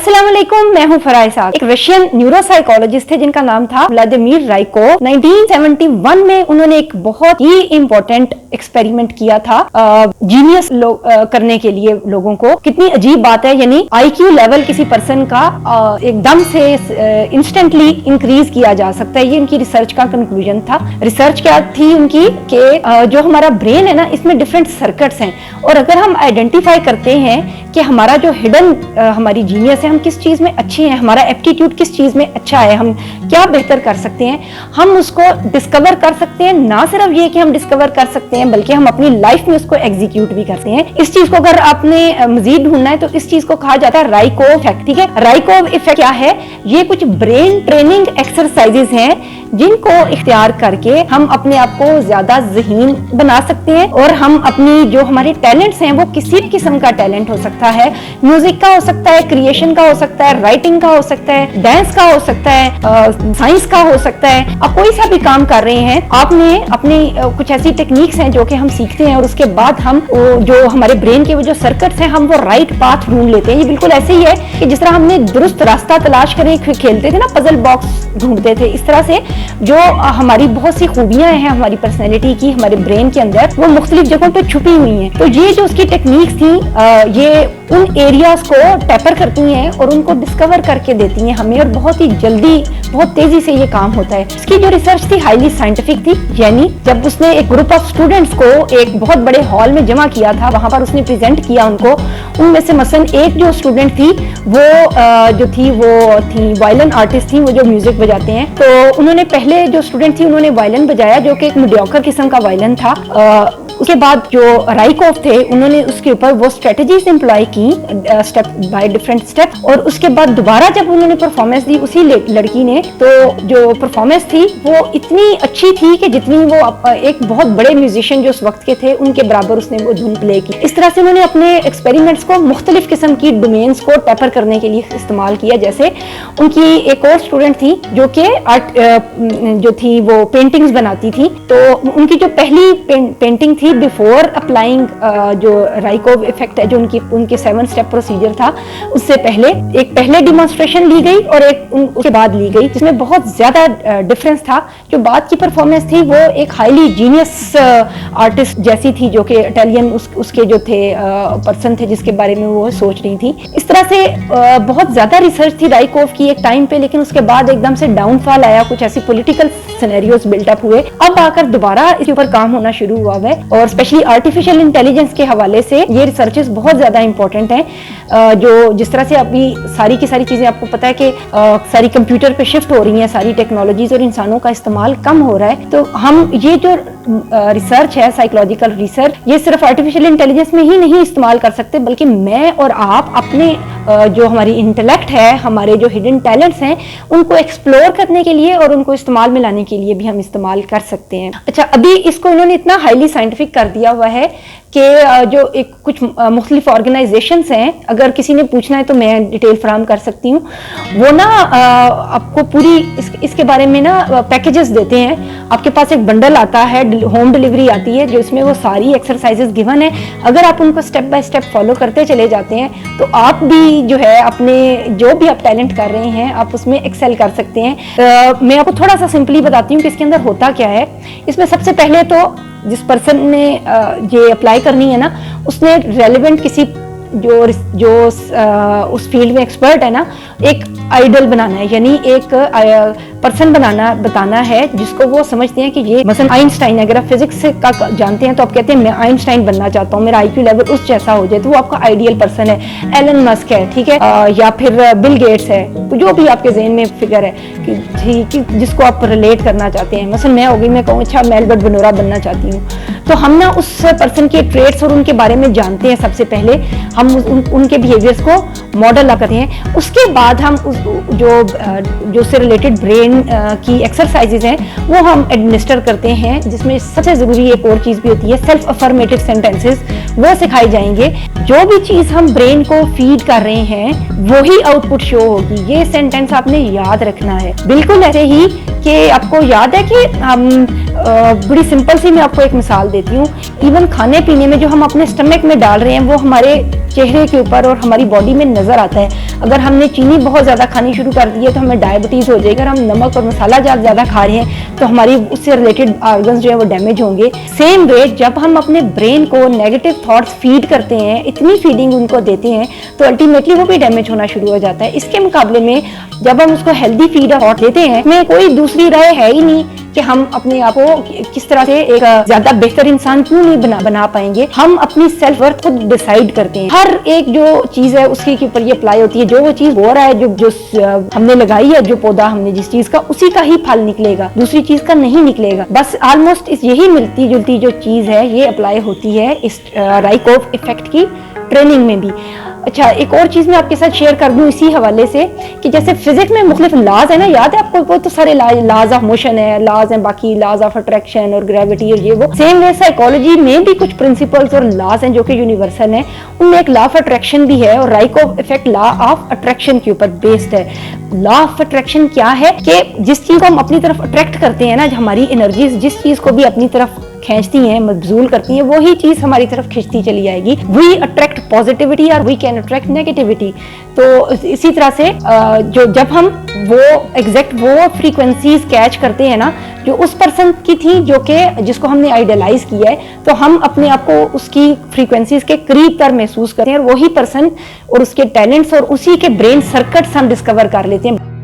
अस्सलाम वालेकुम, मैं हूं फराह साहब। एक रशियन न्यूरोसाइकोलॉजिस्ट थे जिनका नाम था व्लादिमीर राइकोव। 1971 में उन्होंने एक बहुत ही इंपॉर्टेंट एक्सपेरिमेंट किया था जीनियस करने के लिए लोगों को। कितनी अजीब बात है, यानी आईक्यू लेवल किसी पर्सन का एकदम से इंस्टेंटली इंक्रीज किया जा सकता है। ये इनकी रिसर्च का कंक्लूजन था। रिसर्च क्या थी उनकी कि जो हमारा ब्रेन है ना, इसमें डिफरेंट सर्किट्स हैं, और अगर हम आइडेंटिफाई करते हैं कि हमारा जो हिडन हमारी जीनियस है, हम किस चीज में अच्छे हैं, हमारा एप्टीट्यूड किस चीज में अच्छा है, हम क्या बेहतर कर सकते हैं, हम उसको डिस्कवर कर सकते हैं। ना सिर्फ ये कि हम डिस्कवर कर सकते हैं, बल्कि हम अपनी लाइफ में उसको एग्जीक्यूट भी करते हैं। इस चीज को अगर आपने मजीद ढूंढना है तो इस चीज को कहा जाता है राइकोव इफेक्ट। ठीक है, राइकोव इफेक्ट क्या है? ये कुछ ब्रेन ट्रेनिंग एक्सरसाइजेस हैं जिनको इख्तियार करके हम अपने आप को ज्यादा ज़हीन बना सकते हैं, और हम अपनी जो हमारे टैलेंट्स हैं, वो किसी भी किस्म का टैलेंट हो सकता है, म्यूजिक का हो सकता है, क्रिएशन का हो सकता है, राइटिंग का हो सकता है, डांस का हो सकता है, साइंस का हो सकता है। आप कोई सा भी काम कर रहे हैं, आपने अपनी कुछ ऐसी टेक्निक्स हैं जो कि हम सीखते हैं, और उसके बाद हम जो हमारे ब्रेन के वो जो सर्किट्स हैं, हम वो राइट पाथ ढूंढ लेते हैं। ये बिल्कुल ऐसे ही है कि जिस तरह हमने दुरुस्त रास्ता तलाश करें खेलते थे ना, पजल बॉक्स ढूंढते थे, इस तरह से जो हमारी बहुत सी खूबियां हैं हमारी पर्सनैलिटी की, हमारे ब्रेन के अंदर, वो मुख्तलिफ जगहों पे छुपी हुई हैं। तो ये जो उसकी टेक्निक्स थी, ये उन एरियाज को टैपर करती हैं और उनको डिस्कवर करके देती हैं हमें, और बहुत ही जल्दी, बहुत तेजी से ये काम होता है। इसकी जो रिसर्च थी हाईली साइंटिफिक थी, यानी जब उसने एक ग्रुप ऑफ स्टूडेंट्स को एक बहुत बड़े हॉल में जमा किया था, वहां पर उसने प्रेजेंट किया उनको। उनमें से मसलन एक जो स्टूडेंट थी, वो जो थी वो थी वायलिन आर्टिस्ट थी, वो जो म्यूजिक बजाते हैं। तो उन्होंने पहले जो स्टूडेंट थी, उन्होंने वायलिन बजाया जो कि एक मीडियोकर किस्म का वायलिन था। उसके बाद जो राइकोव थे, उन्होंने उसके ऊपर वो स्ट्रेटजीज एम्प्लॉय की, स्टेप बाय डिफरेंट स्टेप, और उसके बाद दोबारा जब उन्होंने परफॉर्मेंस दी उसी लड़की ने, तो जो परफॉर्मेंस थी वो इतनी अच्छी थी कि जितनी वो एक बहुत बड़े म्यूजिशियन जो उस वक्त के थे उनके बराबर उसने वो धुन प्ले की। इस तरह से उन्होंने अपने एक्सपेरिमेंट्स को मुख्तलिफ किस्म की डोमेन्स को टैपर करने के लिए इस्तेमाल किया। जैसे उनकी एक और स्टूडेंट थी जो कि आर्ट जो थी वो पेंटिंग्स बनाती थी, तो उनकी जो पहली पेंटिंग थी बिफोर अप्लाइंग जो राइकोव इफेक्ट है, जो उनके 7 स्टेप प्रोसीजर था, उससे पहले एक पहले डिमॉन्स्ट्रेशन ली गई और एक उसके बाद ली गई, जिसमें बहुत ज्यादा डिफरेंस था। जो बाद की परफॉर्मेंस थी वो एक हाईली जीनियस आर्टिस्ट जैसी थी, जो कि इटालियन उसके जो थे पर्सन थे जिसके बारे में वो सोच रही थी। इस तरह से बहुत ज्यादा रिसर्च थी राइकोव की एक टाइम पे, लेकिन उसके बाद एकदम से डाउनफॉल आया, कुछ ऐसी पॉलिटिकल सिनेरियोस बिल्डअप हुए। अब आकर दोबारा इसके ऊपर काम होना शुरू हुआ है, और स्पेशली आर्टिफिशियल इंटेलिजेंस के हवाले से ये रिसर्चेस बहुत ज्यादा इंपॉर्टेंट हैं। जो जिस तरह से अभी सारी की सारी चीजें आपको पता है कि सारी कंप्यूटर पे शिफ्ट हो रही हैं, सारी टेक्नोलॉजीज, और इंसानों का इस्तेमाल कम हो रहा है। तो हम ये जो रिसर्च है, साइकोलॉजिकल रिसर्च, ये सिर्फ आर्टिफिशियल इंटेलिजेंस में ही नहीं इस्तेमाल कर सकते, बल्कि मैं और आप अपने जो हमारी इंटेलेक्ट है, हमारे जो हिडन टैलेंट्स हैं, उनको एक्सप्लोर करने के लिए और उनको इस्तेमाल में लाने के लिए भी हम इस्तेमाल कर सकते हैं। अच्छा, अभी इसको इन्होंने इतना हाईली साइंटिफिक कर दिया हुआ है कि जो एक कुछ मुख्तलिफ ऑर्गेनाइजेशंस हैं, अगर किसी ने पूछना है तो मैं डिटेल फराहम कर सकती हूँ। वो ना आपको पूरी इसके बारे में ना पैकेजेस देते हैं। आपके पास एक बंडल आता है, होम डिलीवरी आती है, जो इसमें वो सारी एक्सरसाइजेस गिवन है। अगर आप उनको स्टेप बाय स्टेप फॉलो करते चले जाते हैं, तो आप भी जो है अपने जो भी आप टैलेंट कर रहे हैं, आप उसमें एक्सेल कर सकते हैं। मैं आपको थोड़ा सा सिंपली बताती हूँ कि इसके अंदर होता क्या है। इसमें सबसे पहले तो जिस पर्सन ने ये अप्लाई करनी है ना, उसने रेलेवेंट किसी जो उस फील्ड में एक्सपर्ट है ना, एक आइडल बनाना है, यानी एक पर्सन बताना है जिसको वो समझते हैं कि ये मसलन आइंस्टाइन, अगर आप फिजिक्स का जानते हैं तो आप कहते हैं मैं आइंस्टाइन बनना चाहता हूँ, मेरा आईक्यू लेवल उस जैसा हो जाए, तो वो आपका आइडियल पर्सन है। एलन मस्क है, ठीक है, या फिर बिल गेट्स है, तो जो भी आपके ज़हन में फिगर है कि जिसको आप रिलेट करना चाहते हैं। मसलन मैं होगी, मैं कहूँ अच्छा मैं एल्बर्ट बनोरा बनना चाहती हूँ, तो हम ना उस पर्सन के ट्रेड्स और उनके बारे में जानते हैं। सबसे पहले हम उनके बिहेवियर्स को मॉडल करते हैं, उसके बाद हम जो से रिलेटेड ब्रेन की एक्सरसाइजेज हैं वो हम एडमिनिस्टर करते हैं, जिसमें सबसे जरूरी एक और चीज भी होती है, सेल्फ अफर्मेटिव सेंटेंसेस, वो सिखाए जाएंगे। जो भी चीज हम ब्रेन को फीड कर रहे हैं वही आउटपुट शो होगी। ये सेंटेंस आपने याद रखना है, बिल्कुल ऐसे ही कि आपको याद है कि हम बड़ी सिंपल सी मैं आपको एक मिसाल देती हूँ, इवन खाने पीने में जो हम अपने स्टमक में डाल रहे हैं वो हमारे चेहरे के ऊपर और हमारी बॉडी में नजर आता है। अगर हमने चीनी बहुत ज्यादा खानी शुरू कर दी है तो हमें डायबिटीज हो जाएगी। अगर हम नमक और मसाला ज्यादा खा रहे हैं तो हमारी उससे रिलेटेड ऑर्गन्स जो है वो डैमेज होंगे। सेम वे जब हम अपने ब्रेन को नेगेटिव थॉट्स फीड करते हैं, इतनी फीडिंग उनको देते हैं, तो अल्टीमेटली वो भी डैमेज होना शुरू हो जाता है। इसके मुकाबले में जब हम उसको हेल्दी फीड थॉट देते हैं, में कोई दूसरी राय है ही नहीं कि हम अपने आप को किस तरह से एक ज्यादा बेहतर इंसान क्यों नहीं बना पाएंगे। हम अपनी सेल्फ वर्थ खुद डिसाइड करते हैं। हर एक जो चीज है उसके ऊपर ये अप्लाई होती है। जो वो चीज हो रहा है, जो हमने लगाई है, जो पौधा हमने जिस चीज का, उसी का ही फल निकलेगा, दूसरी चीज का नहीं निकलेगा। बस ऑलमोस्ट यही मिलती जुलती जो चीज है ये अप्लाई होती है इस राइकोव इफेक्ट की ट्रेनिंग में भी। अच्छा, एक और चीज मैं आपके साथ शेयर कर दूं इसी हवाले से कि जैसे फिजिक्स में मुख्तलिफ लॉज है ना, याद है आपको? वो तो सारे लॉज ऑफ मोशन है, लॉज हैं, बाकी लॉज ऑफ अट्रैक्शन और ग्रेविटी और ये वो। सेम वे साइकोलॉजी में भी कुछ प्रिंसिपल्स और लॉज हैं जो कि यूनिवर्सल हैं। उनमें एक लॉ ऑफ अट्रैक्शन भी है और राइकोव इफेक्ट लॉ ऑफ अट्रैक्शन के ऊपर बेस्ड है। लॉ ऑफ अट्रैक्शन क्या है कि जिस चीज को हम अपनी तरफ अट्रैक्ट करते हैं ना, हमारी एनर्जीज जिस चीज को भी अपनी तरफ खींचती हैं, मबजूल करती हैं, वही चीज हमारी तरफ खींचती चली आएगी। वी अट्रैक्ट पॉजिटिविटी और वी कैन अट्रैक्ट नेगेटिविटी। तो इसी तरह से जो जब हम वो एग्जैक्ट वो फ्रीक्वेंसीज कैच करते हैं ना जो उस पर्सन की थी, जो कि जिसको हमने आइडियलाइज किया है, तो हम अपने आप को उसकी फ्रीक्वेंसीज के करीब तर महसूस करते हैं और वही पर्सन और उसके टैलेंट्स और उसी के ब्रेन सर्किट्स हम डिस्कवर कर लेते हैं।